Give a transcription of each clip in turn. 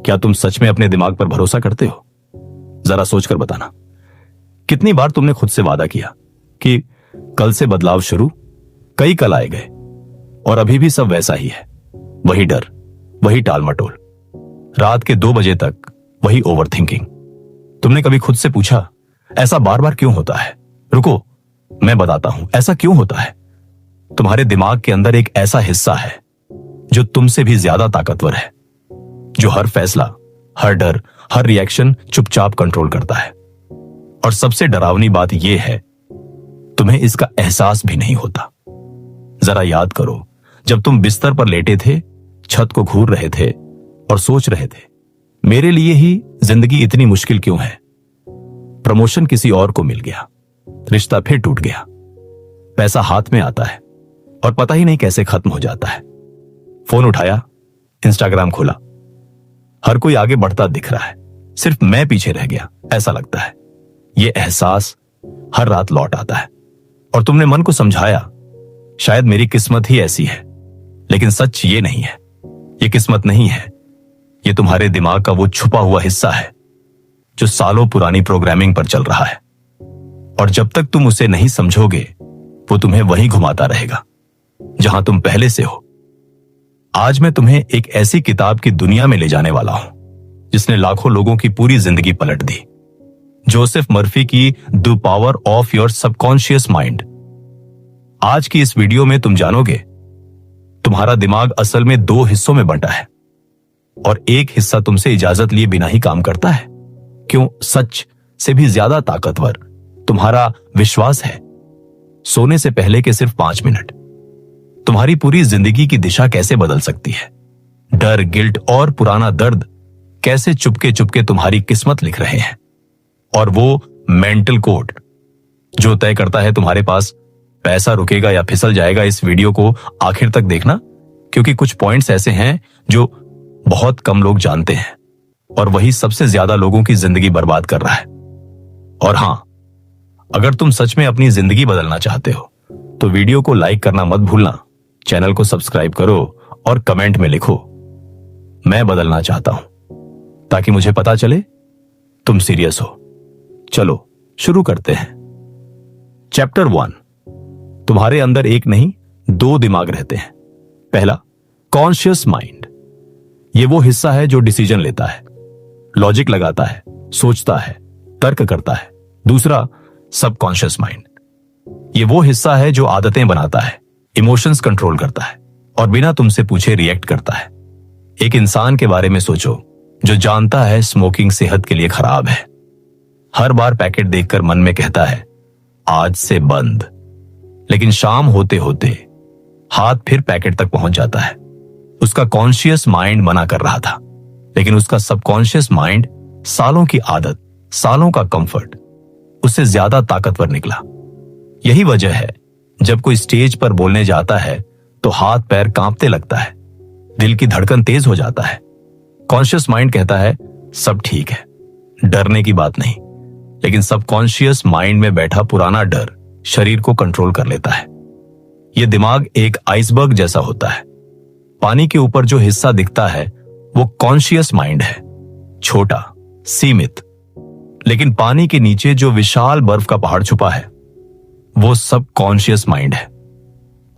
क्या तुम सच में अपने दिमाग पर भरोसा करते हो? जरा सोचकर बताना। कितनी बार तुमने खुद से वादा किया कि कल से बदलाव शुरू, कई कल आए गए और अभी भी सब वैसा ही है। वही डर, वही टाल मटोल, रात के 2 बजे तक वही ओवर थिंकिंग। तुमने कभी खुद से पूछा ऐसा बार बार क्यों होता है? रुको, मैं बताता हूं ऐसा क्यों होता है। तुम्हारे दिमाग के अंदर एक ऐसा हिस्सा है जो तुमसे भी ज्यादा ताकतवर है, जो हर फैसला, हर डर, हर रिएक्शन चुपचाप कंट्रोल करता है। और सबसे डरावनी बात यह है, तुम्हें इसका एहसास भी नहीं होता। जरा याद करो, जब तुम बिस्तर पर लेटे थे, छत को घूर रहे थे और सोच रहे थे, मेरे लिए ही जिंदगी इतनी मुश्किल क्यों है? प्रमोशन किसी और को मिल गया, रिश्ता फिर टूट गया, पैसा हाथ में आता है और पता ही नहीं कैसे खत्म हो जाता है। फोन उठाया, इंस्टाग्राम खोला, हर कोई आगे बढ़ता दिख रहा है, सिर्फ मैं पीछे रह गया ऐसा लगता है। यह एहसास हर रात लौट आता है और तुमने मन को समझाया, शायद मेरी किस्मत ही ऐसी है। लेकिन सच ये नहीं है, ये किस्मत नहीं है, ये तुम्हारे दिमाग का वो छुपा हुआ हिस्सा है जो सालों पुरानी प्रोग्रामिंग पर चल रहा है। और जब तक तुम उसे नहीं समझोगे, वो तुम्हें वहीं घुमाता रहेगा जहां तुम पहले से हो। आज मैं तुम्हें एक ऐसी किताब की दुनिया में ले जाने वाला हूं जिसने लाखों लोगों की पूरी जिंदगी पलट दी। जोसेफ मर्फी की the power of your subconscious mind. आज की इस वीडियो में तुम जानोगे, तुम्हारा दिमाग असल में 2 हिस्सों में बंटा है और एक हिस्सा तुमसे इजाजत लिए बिना ही काम करता है। क्यों? सच से भी ज्यादा ताकतवर तुम्हारा विश्वास है। सोने से पहले के सिर्फ 5 मिनट तुम्हारी पूरी जिंदगी की दिशा कैसे बदल सकती है। डर, गिल्ट और पुराना दर्द कैसे चुपके चुपके तुम्हारी किस्मत लिख रहे हैं। और वो मेंटल कोड जो तय करता है तुम्हारे पास पैसा रुकेगा या फिसल जाएगा। इस वीडियो को आखिर तक देखना, क्योंकि कुछ पॉइंट्स ऐसे हैं जो बहुत कम लोग जानते हैं और वही सबसे ज्यादा लोगों की जिंदगी बर्बाद कर रहा है। और हां, अगर तुम सच में अपनी जिंदगी बदलना चाहते हो तो वीडियो को लाइक करना मत भूलना, चैनल को सब्सक्राइब करो और कमेंट में लिखो, मैं बदलना चाहता हूं, ताकि मुझे पता चले तुम सीरियस हो। चलो शुरू करते हैं। चैप्टर 1। तुम्हारे अंदर एक नहीं 2 दिमाग रहते हैं। पहला, कॉन्शियस माइंड। यह वो हिस्सा है जो डिसीजन लेता है, लॉजिक लगाता है, सोचता है, तर्क करता है। दूसरा, सबकॉन्शियस माइंड। यह वो हिस्सा है जो आदतें बनाता है, इमोशंस कंट्रोल करता है और बिना तुमसे पूछे रिएक्ट करता है। एक इंसान के बारे में सोचो जो जानता है स्मोकिंग सेहत के लिए खराब है, हर बार पैकेट देखकर मन में कहता है आज से बंद, लेकिन शाम होते होते हाथ फिर पैकेट तक पहुंच जाता है। उसका कॉन्शियस माइंड मना कर रहा था, लेकिन उसका सबकॉन्शियस माइंड, सालों की आदत, सालों का कंफर्ट, उससे ज्यादा ताकतवर निकला। यही वजह है जब कोई स्टेज पर बोलने जाता है तो हाथ पैर कांपते लगता है, दिल की धड़कन तेज हो जाता है। कॉन्शियस माइंड कहता है सब ठीक है, डरने की बात नहीं। लेकिन सबकॉन्शियस माइंड में बैठा पुराना डर शरीर को कंट्रोल कर लेता है। यह दिमाग एक आइसबर्ग जैसा होता है। पानी के ऊपर जो हिस्सा दिखता है वो कॉन्शियस माइंड है, छोटा, सीमित। लेकिन पानी के नीचे जो विशाल बर्फ का पहाड़ छुपा है वो सबकॉन्शियस माइंड है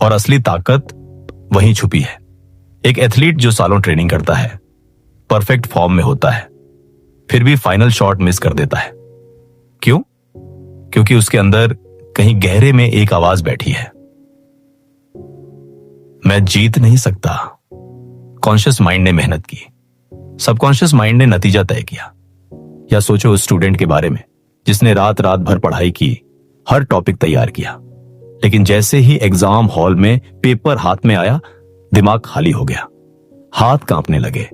और असली ताकत वहीं छुपी है। एक एथलीट जो सालों ट्रेनिंग करता है, परफेक्ट फॉर्म में होता है, फिर भी फाइनल शॉट मिस कर देता है। क्यों? क्योंकि उसके अंदर कहीं गहरे में एक आवाज बैठी है, मैं जीत नहीं सकता। कॉन्शियस माइंड ने मेहनत की, सबकॉन्शियस माइंड ने नतीजा तय किया। या सोचो उस स्टूडेंट के बारे में जिसने रात रात भर पढ़ाई की, हर टॉपिक तैयार किया, लेकिन जैसे ही एग्जाम हॉल में पेपर हाथ में आया, दिमाग खाली हो गया, हाथ कांपने लगे,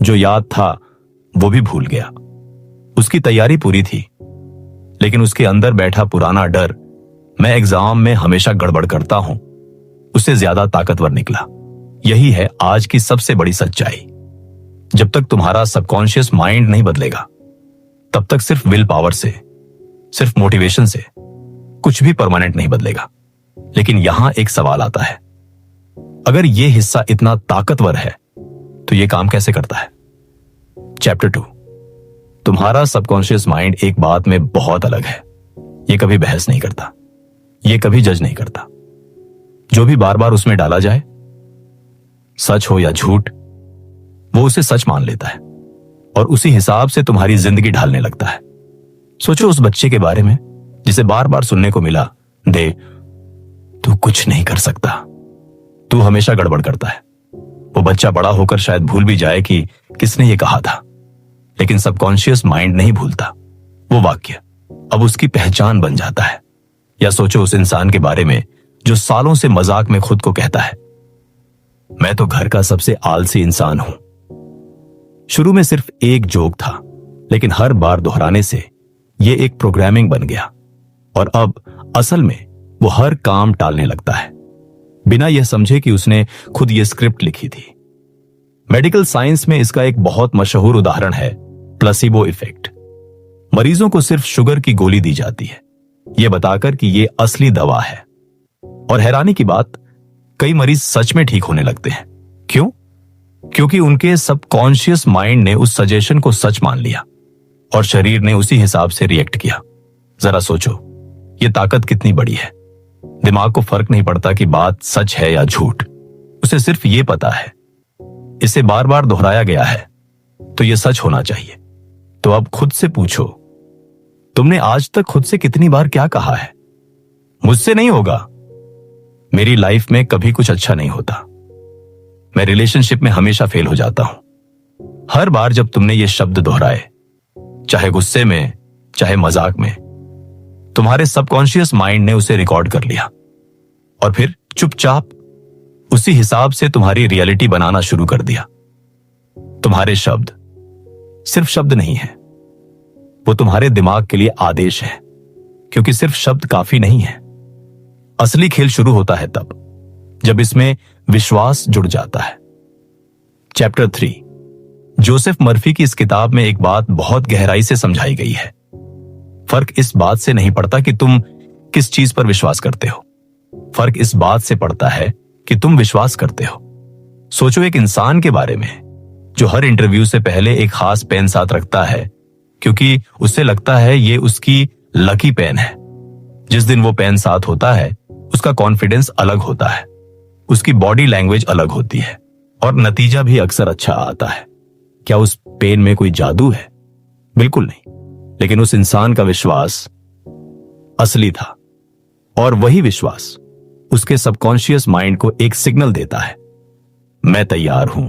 जो याद था वो भी भूल गया। उसकी तैयारी पूरी थी, लेकिन उसके अंदर बैठा पुराना डर, मैं एग्जाम में हमेशा गड़बड़ करता हूं, उससे ज्यादा ताकतवर निकला। यही है आज की सबसे बड़ी सच्चाई। जब तक तुम्हारा सबकॉन्शियस माइंड नहीं बदलेगा, तब तक सिर्फ विल पावर से, सिर्फ मोटिवेशन से कुछ भी परमानेंट नहीं बदलेगा। लेकिन यहां एक सवाल आता है, अगर यह हिस्सा इतना ताकतवर है तो यह काम कैसे करता है? चैप्टर 2। तुम्हारा सबकॉन्शियस माइंड एक बात में बहुत अलग है। ये कभी बहस नहीं करता, ये कभी जज नहीं करता। जो भी बार बार उसमें डाला जाए, सच हो या झूठ, वो उसे सच मान लेता है और उसी हिसाब से तुम्हारी जिंदगी ढालने लगता है। सोचो उस बच्चे के बारे में जिसे बार बार सुनने को मिला, दे तू कुछ नहीं कर सकता, तू हमेशा गड़बड़ करता है। वो बच्चा बड़ा होकर शायद भूल भी जाए कि किसने ये कहा था, लेकिन सबकॉन्शियस माइंड नहीं भूलता। वो वाक्य अब उसकी पहचान बन जाता है। या सोचो उस इंसान के बारे में जो सालों से मजाक में खुद को कहता है, मैं तो घर का सबसे आलसी इंसान हूं। शुरू में सिर्फ एक जोक था, लेकिन हर बार दोहराने से यह एक प्रोग्रामिंग बन गया और अब असल में वो हर काम टालने लगता है, बिना यह समझे कि उसने खुद यह स्क्रिप्ट लिखी थी। मेडिकल साइंस में इसका एक बहुत मशहूर उदाहरण है प्लेसिबो इफेक्ट। मरीजों को सिर्फ शुगर की गोली दी जाती है, यह बताकर कि यह असली दवा है, और हैरानी की बात, कई मरीज सच में ठीक होने लगते हैं। क्यों? क्योंकि उनके सबकॉन्शियस माइंड ने उस सजेशन को सच मान लिया और शरीर ने उसी हिसाब से रिएक्ट किया। जरा सोचो, यह ताकत कितनी बड़ी है। दिमाग को फर्क नहीं पड़ता कि बात सच है या झूठ, उसे सिर्फ यह पता है इसे बार बार दोहराया गया है तो यह सच होना चाहिए। तो अब खुद से पूछो, तुमने आज तक खुद से कितनी बार क्या कहा है? मुझसे नहीं होगा, मेरी लाइफ में कभी कुछ अच्छा नहीं होता, मैं रिलेशनशिप में हमेशा फेल हो जाता हूं। हर बार जब तुमने ये शब्द दोहराए, चाहे गुस्से में चाहे मजाक में, तुम्हारे सबकॉन्शियस माइंड ने उसे रिकॉर्ड कर लिया और फिर चुपचाप उसी हिसाब से तुम्हारी रियलिटी बनाना शुरू कर दिया। तुम्हारे शब्द सिर्फ शब्द नहीं है, वो तुम्हारे दिमाग के लिए आदेश है, क्योंकि सिर्फ शब्द काफी नहीं है। असली खेल शुरू होता है तब जब इसमें विश्वास जुड़ जाता है। चैप्टर 3। जोसेफ मर्फी की इस किताब में एक बात बहुत गहराई से समझाई गई है। फर्क इस बात से नहीं पड़ता कि तुम किस चीज पर विश्वास करते हो, फर्क इस बात से पड़ता है कि तुम विश्वास करते हो। सोचो एक इंसान के बारे में जो हर इंटरव्यू से पहले एक खास पेन साथ रखता है, क्योंकि उससे लगता है ये उसकी लकी पेन है। जिस दिन वो पेन साथ होता है, उसका कॉन्फिडेंस अलग होता है, उसकी बॉडी लैंग्वेज अलग होती है और नतीजा भी अक्सर अच्छा आता है। क्या उस पेन में कोई जादू है? बिल्कुल नहीं, लेकिन उस इंसान का विश्वास असली था और वही विश्वास उसके सबकॉन्शियस माइंड को एक सिग्नल देता है, मैं तैयार हूं,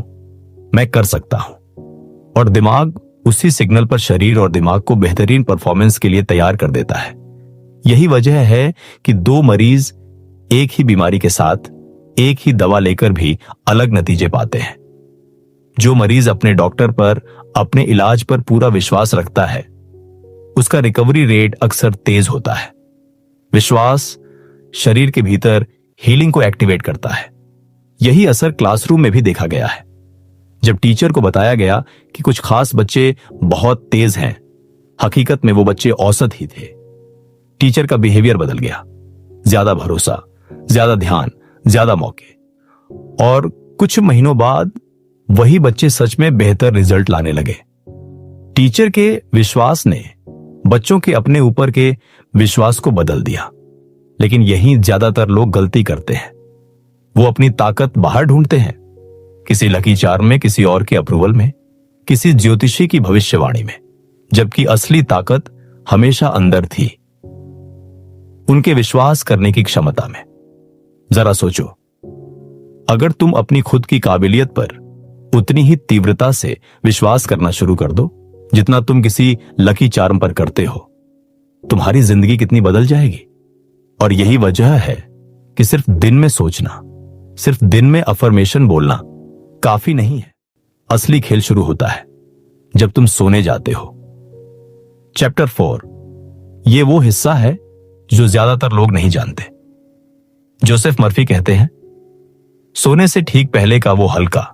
मैं कर सकता हूं। और दिमाग उसी सिग्नल पर शरीर और दिमाग को बेहतरीन परफॉर्मेंस के लिए तैयार कर देता है। यही वजह है कि दो मरीज एक ही बीमारी के साथ एक ही दवा लेकर भी अलग नतीजे पाते हैं। जो मरीज अपने डॉक्टर पर, अपने इलाज पर पूरा विश्वास रखता है, उसका रिकवरी रेट अक्सर तेज होता है। विश्वास शरीर के भीतर हीलिंग को एक्टिवेट करता है। यही असर क्लासरूम में भी देखा गया है। जब टीचर को बताया गया कि कुछ खास बच्चे बहुत तेज हैं, हकीकत में वो बच्चे औसत ही थे। टीचर का बिहेवियर बदल गया, ज्यादा भरोसा, ज्यादा ध्यान, ज्यादा मौके, और कुछ महीनों बाद वही बच्चे सच में बेहतर रिजल्ट लाने लगे। टीचर के विश्वास ने बच्चों के अपने ऊपर के विश्वास को बदल दिया। लेकिन यही ज्यादातर लोग गलती करते हैं। वो अपनी ताकत बाहर ढूंढते हैं, किसी लकी चार्म में, किसी और के अप्रूवल में, किसी ज्योतिषी की भविष्यवाणी में, जबकि असली ताकत हमेशा अंदर थी, उनके विश्वास करने की क्षमता में। जरा सोचो, अगर तुम अपनी खुद की काबिलियत पर उतनी ही तीव्रता से विश्वास करना शुरू कर दो जितना तुम किसी लकी चार्म पर करते हो, तुम्हारी जिंदगी कितनी बदल जाएगी। और यही वजह है कि सिर्फ दिन में सोचना, सिर्फ दिन में अफर्मेशन बोलना काफी नहीं है। असली खेल शुरू होता है जब तुम सोने जाते हो। चैप्टर 4। यह वो हिस्सा है जो ज्यादातर लोग नहीं जानते। जोसेफ मर्फी कहते हैं, सोने से ठीक पहले का वो हल्का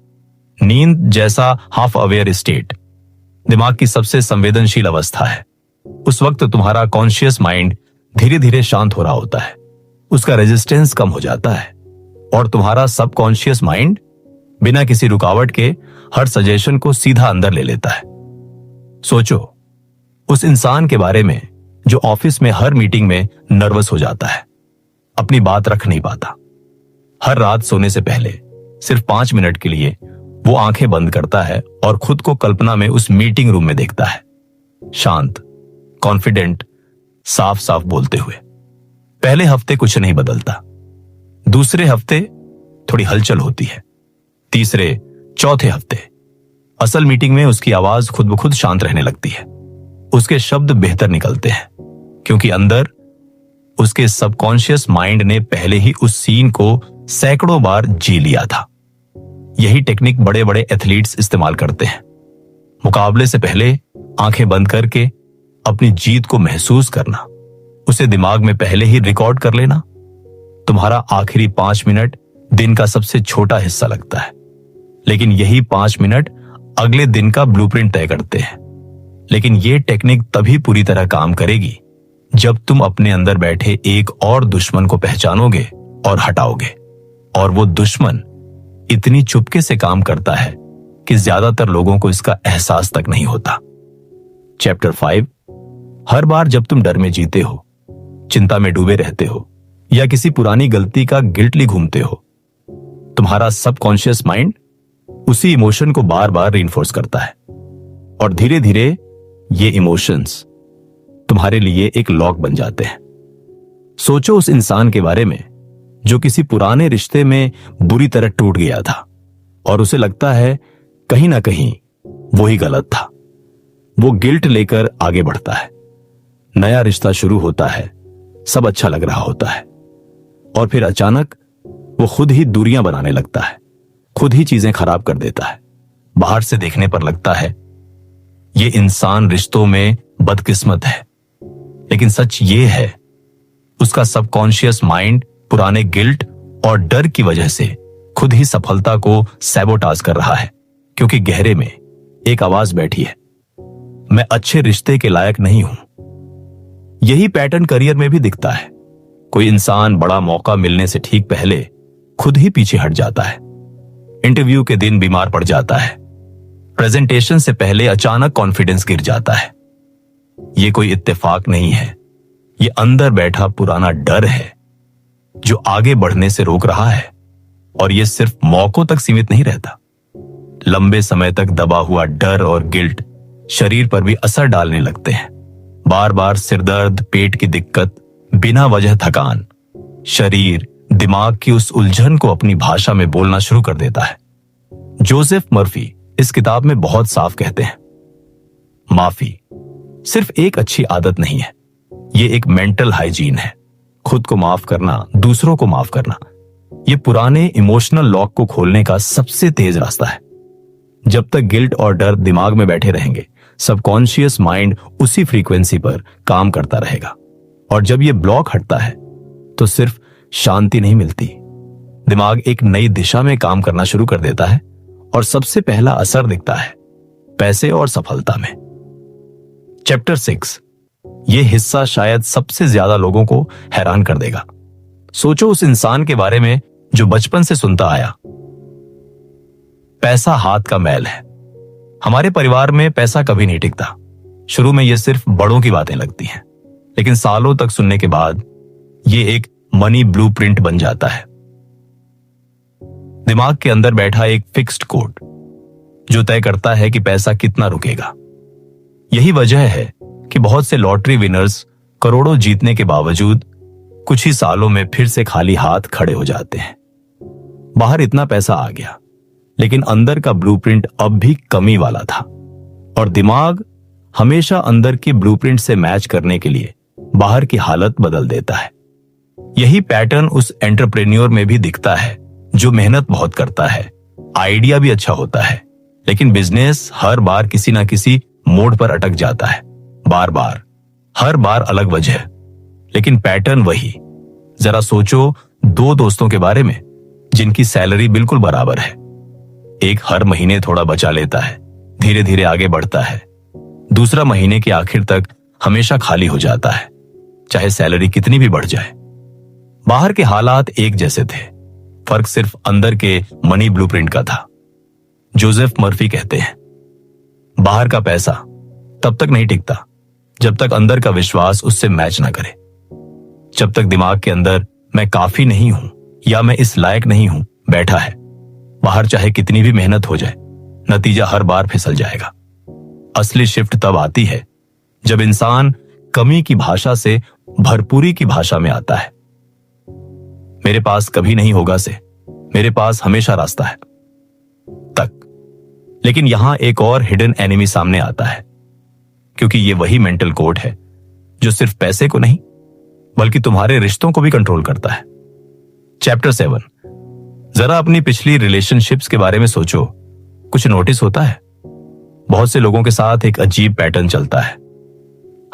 नींद जैसा हाफ अवेयर स्टेट दिमाग की सबसे संवेदनशील अवस्था है। उस वक्त तुम्हारा कॉन्शियस माइंड धीरे धीरे शांत हो रहा होता है, उसका रेजिस्टेंस कम हो जाता है और तुम्हारा सबकॉन्शियस माइंड बिना किसी रुकावट के हर सजेशन को सीधा अंदर ले लेता है। सोचो उस इंसान के बारे में जो ऑफिस में हर मीटिंग में नर्वस हो जाता है, अपनी बात रख नहीं पाता। हर रात सोने से पहले सिर्फ 5 मिनट के लिए वो आंखें बंद करता है और खुद को कल्पना में उस मीटिंग रूम में देखता है, शांत, कॉन्फिडेंट, साफ साफ बोलते हुए। पहले हफ्ते कुछ नहीं बदलता, दूसरे हफ्ते थोड़ी हलचल होती है, तीसरे चौथे हफ्ते असल मीटिंग में उसकी आवाज खुद ब खुद शांत रहने लगती है। उसके शब्द बेहतर निकलते हैं क्योंकि अंदर उसके सबकॉन्शियस माइंड ने पहले ही उस सीन को सैकड़ों बार जी लिया था। यही टेक्निक बड़े बड़े एथलीट्स इस्तेमाल करते हैं। मुकाबले से पहले आंखें बंद करके अपनी जीत को महसूस करना, उसे दिमाग में पहले ही रिकॉर्ड कर लेना। तुम्हारा आखिरी 5 मिनट दिन का सबसे छोटा हिस्सा लगता है, लेकिन यही 5 मिनट अगले दिन का ब्लूप्रिंट तय करते हैं। लेकिन यह टेक्निक तभी पूरी तरह काम करेगी जब तुम अपने अंदर बैठे एक और दुश्मन को पहचानोगे और हटाओगे। और वो दुश्मन इतनी चुपके से काम करता है कि ज्यादातर लोगों को इसका एहसास तक नहीं होता। चैप्टर 5। हर बार जब तुम डर में जीते हो, चिंता में डूबे रहते हो या किसी पुरानी गलती का गिल्टली घूमते हो, तुम्हारा सबकॉन्शियस माइंड उसी इमोशन को बार बार रीइंफोर्स करता है और धीरे धीरे ये इमोशंस तुम्हारे लिए एक लॉक बन जाते हैं। सोचो उस इंसान के बारे में जो किसी पुराने रिश्ते में बुरी तरह टूट गया था और उसे लगता है कहीं ना कहीं वो ही गलत था। वो गिल्ट लेकर आगे बढ़ता है, नया रिश्ता शुरू होता है, सब अच्छा लग रहा होता है और फिर अचानक वो खुद ही दूरियां बनाने लगता है, खुद ही चीजें खराब कर देता है। बाहर से देखने पर लगता है ये इंसान रिश्तों में बदकिस्मत है, लेकिन सच ये है उसका सबकॉन्शियस माइंड पुराने गिल्ट और डर की वजह से खुद ही सफलता को सैबोटाज कर रहा है। क्योंकि गहरे में एक आवाज बैठी है, मैं अच्छे रिश्ते के लायक नहीं हूं। यही पैटर्न करियर में भी दिखता है। कोई इंसान बड़ा मौका मिलने से ठीक पहले खुद ही पीछे हट जाता है, इंटरव्यू के दिन बीमार पड़ जाता है, प्रेजेंटेशन से पहले अचानक कॉन्फिडेंस गिर जाता है। यह कोई इत्तेफाक नहीं है, यह अंदर बैठा पुराना डर है जो आगे बढ़ने से रोक रहा है। और यह सिर्फ मौकों तक सीमित नहीं रहता, लंबे समय तक दबा हुआ डर और गिल्ट शरीर पर भी असर डालने लगते हैं। बार बार सिरदर्द, पेट की दिक्कत, बिना वजह थकान, शरीर दिमाग की उस उलझन को अपनी भाषा में बोलना शुरू कर देता है। जोसेफ मर्फी इस किताब में बहुत साफ कहते हैं, माफी सिर्फ एक अच्छी आदत नहीं है, यह एक मेंटल हाइजीन है। खुद को माफ करना, दूसरों को माफ करना, यह पुराने इमोशनल लॉक को खोलने का सबसे तेज रास्ता है। जब तक गिल्ट और डर दिमाग में बैठे रहेंगे, सबकॉन्शियस माइंड उसी फ्रीक्वेंसी पर काम करता रहेगा और जब यह ब्लॉक हटता है तो सिर्फ शांति नहीं मिलती, दिमाग एक नई दिशा में काम करना शुरू कर देता है और सबसे पहला असर दिखता है पैसे और सफलता में। चैप्टर 6। यह हिस्सा शायद सबसे ज्यादा लोगों को हैरान कर देगा। सोचो उस इंसान के बारे में जो बचपन से सुनता आया, पैसा हाथ का मैल है। हमारे परिवार में पैसा कभी नहीं टिकता। शुरू में यह सिर्फ बड़ों की बातें लगती हैं, लेकिन सालों तक सुनने के बाद यह एक मनी ब्लूप्रिंट बन जाता है। दिमाग के अंदर बैठा एक फिक्स्ड कोड जो तय करता है कि पैसा कितना रुकेगा। यही वजह है कि बहुत से लॉटरी विनर्स करोड़ों जीतने के बावजूद कुछ ही सालों में फिर से खाली हाथ खड़े हो जाते हैं। बाहर इतना पैसा आ गया, लेकिन अंदर का ब्लूप्रिंट अब भी कमी वाला था और दिमाग हमेशा अंदर के ब्लूप्रिंट से मैच करने के लिए बाहर की हालत बदल देता है। यही पैटर्न उस एंटरप्रेन्योर में भी दिखता है जो मेहनत बहुत करता है, आइडिया भी अच्छा होता है, लेकिन बिजनेस हर बार किसी ना किसी मोड़ पर अटक जाता है। बार बार, हर बार अलग वजह, लेकिन पैटर्न वही। जरा सोचो 2 दोस्तों के बारे में जिनकी सैलरी बिल्कुल बराबर है। एक हर महीने थोड़ा बचा लेता है, धीरे धीरे आगे बढ़ता है। दूसरा महीने के आखिर तक हमेशा खाली हो जाता है, चाहे सैलरी कितनी भी बढ़ जाए। बाहर के हालात एक जैसे थे, फर्क सिर्फ अंदर के मनी ब्लूप्रिंट का था। जोसेफ मर्फी कहते हैं, बाहर का पैसा तब तक नहीं टिकता जब तक अंदर का विश्वास उससे मैच ना करे। जब तक दिमाग के अंदर मैं काफी नहीं हूं या मैं इस लायक नहीं हूं बैठा है, बाहर चाहे कितनी भी मेहनत हो जाए, नतीजा हर बार फिसल जाएगा। असली शिफ्ट तब आती है जब इंसान कमी की भाषा से भरपूरी की भाषा में आता है। मेरे पास कभी नहीं होगा से मेरे पास हमेशा रास्ता है तक। लेकिन यहां एक और हिडन एनिमी सामने आता है, क्योंकि ये वही मेंटल कोड है जो सिर्फ पैसे को नहीं बल्कि तुम्हारे रिश्तों को भी कंट्रोल करता है। चैप्टर 7। जरा अपनी पिछली रिलेशनशिप्स के बारे में सोचो। कुछ नोटिस होता है? बहुत से लोगों के साथ एक अजीब पैटर्न चलता है।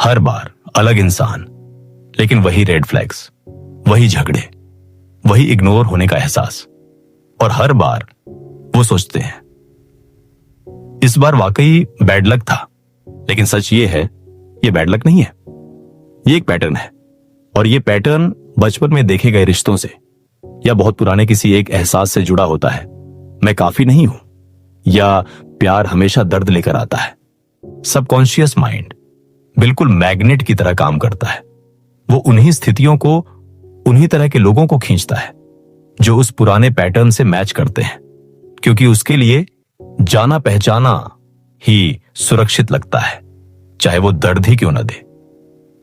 हर बार अलग इंसान, लेकिन वही रेड फ्लैग्स, वही झगड़े, वही इग्नोर होने का एहसास। और हर बार वो सोचते हैं इस बार वाकई बैड लक था, लेकिन सच ये है ये बैड लक नहीं है, ये एक पैटर्न है। और ये पैटर्न बचपन में देखे गए रिश्तों से या बहुत पुराने किसी एक एहसास से जुड़ा होता है। मैं काफी नहीं हूं या प्यार हमेशा दर्द लेकर आता है। सबकॉन्शियस माइंड बिल्कुल मैग्नेट की तरह काम करता है। वो उन्हीं स्थितियों को, उन्हीं तरह के लोगों को खींचता है जो उस पुराने पैटर्न से मैच करते हैं, क्योंकि उसके लिए जाना पहचाना ही सुरक्षित लगता है, चाहे वो दर्द ही क्यों न दे।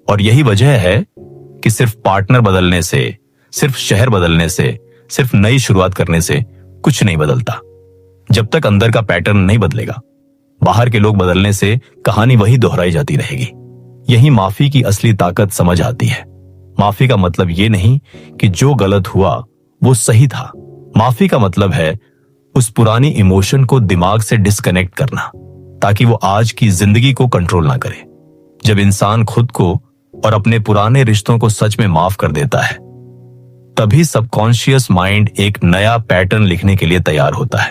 और यही वजह है कि सिर्फ पार्टनर बदलने से, सिर्फ शहर बदलने से, सिर्फ नई शुरुआत करने से कुछ नहीं बदलता। जब तक अंदर का पैटर्न नहीं बदलेगा, बाहर के लोग बदलने से कहानी वही दोहराई जाती रहेगी। यही माफी की असली ताकत समझ आती है। माफी का मतलब ये नहीं कि जो गलत हुआ वो सही था। माफी का मतलब है उस पुरानी इमोशन को दिमाग से डिस्कनेक्ट करना, ताकि वो आज की जिंदगी को कंट्रोल ना करे। जब इंसान खुद को और अपने पुराने रिश्तों को सच में माफ कर देता है, तभी सबकॉन्शियस माइंड एक नया पैटर्न लिखने के लिए तैयार होता है।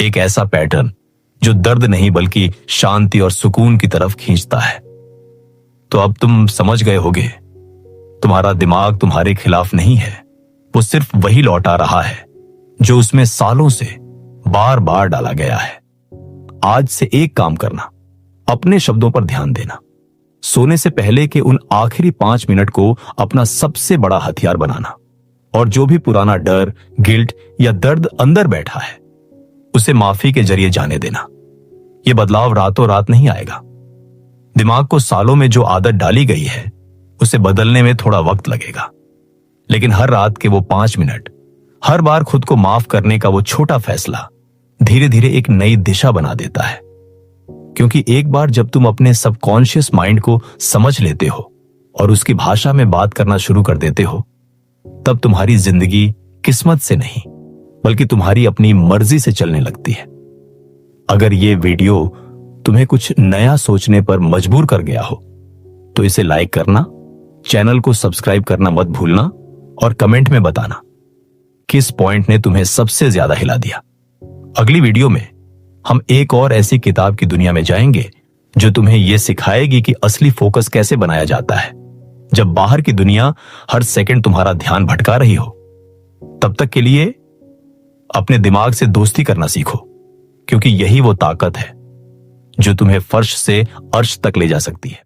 एक ऐसा पैटर्न जो दर्द नहीं बल्कि शांति और सुकून की तरफ खींचता है। तो अब तुम समझ गए होगे, तुम्हारा दिमाग तुम्हारे खिलाफ नहीं है, वो सिर्फ वही लौटा रहा है जो उसमें सालों से बार बार डाला गया है। आज से एक काम करना, अपने शब्दों पर ध्यान देना। सोने से पहले के उन आखिरी 5 मिनट को अपना सबसे बड़ा हथियार बनाना। और जो भी पुराना डर, गिल्ट या दर्द अंदर बैठा है, उसे माफी के जरिए जाने देना। यह बदलाव रातों रात नहीं आएगा। दिमाग को सालों में जो आदत डाली गई है, उसे बदलने में थोड़ा वक्त लगेगा। लेकिन हर रात के वो 5 मिनट, हर बार खुद को माफ करने का वो छोटा फैसला धीरे धीरे एक नई दिशा बना देता है। क्योंकि एक बार जब तुम अपने सबकॉन्शियस माइंड को समझ लेते हो और उसकी भाषा में बात करना शुरू कर देते हो, तब तुम्हारी जिंदगी किस्मत से नहीं बल्कि तुम्हारी अपनी मर्जी से चलने लगती है। अगर ये वीडियो तुम्हें कुछ नया सोचने पर मजबूर कर गया हो, तो इसे लाइक करना, चैनल को सब्सक्राइब करना मत भूलना और कमेंट में बताना किस पॉइंट ने तुम्हें सबसे ज्यादा हिला दिया। अगली वीडियो में हम एक और ऐसी किताब की दुनिया में जाएंगे जो तुम्हें यह सिखाएगी कि असली फोकस कैसे बनाया जाता है जब बाहर की दुनिया हर सेकंड तुम्हारा ध्यान भटका रही हो। तब तक के लिए अपने दिमाग से दोस्ती करना सीखो, क्योंकि यही वो ताकत है जो तुम्हें फर्श से अर्श तक ले जा सकती है।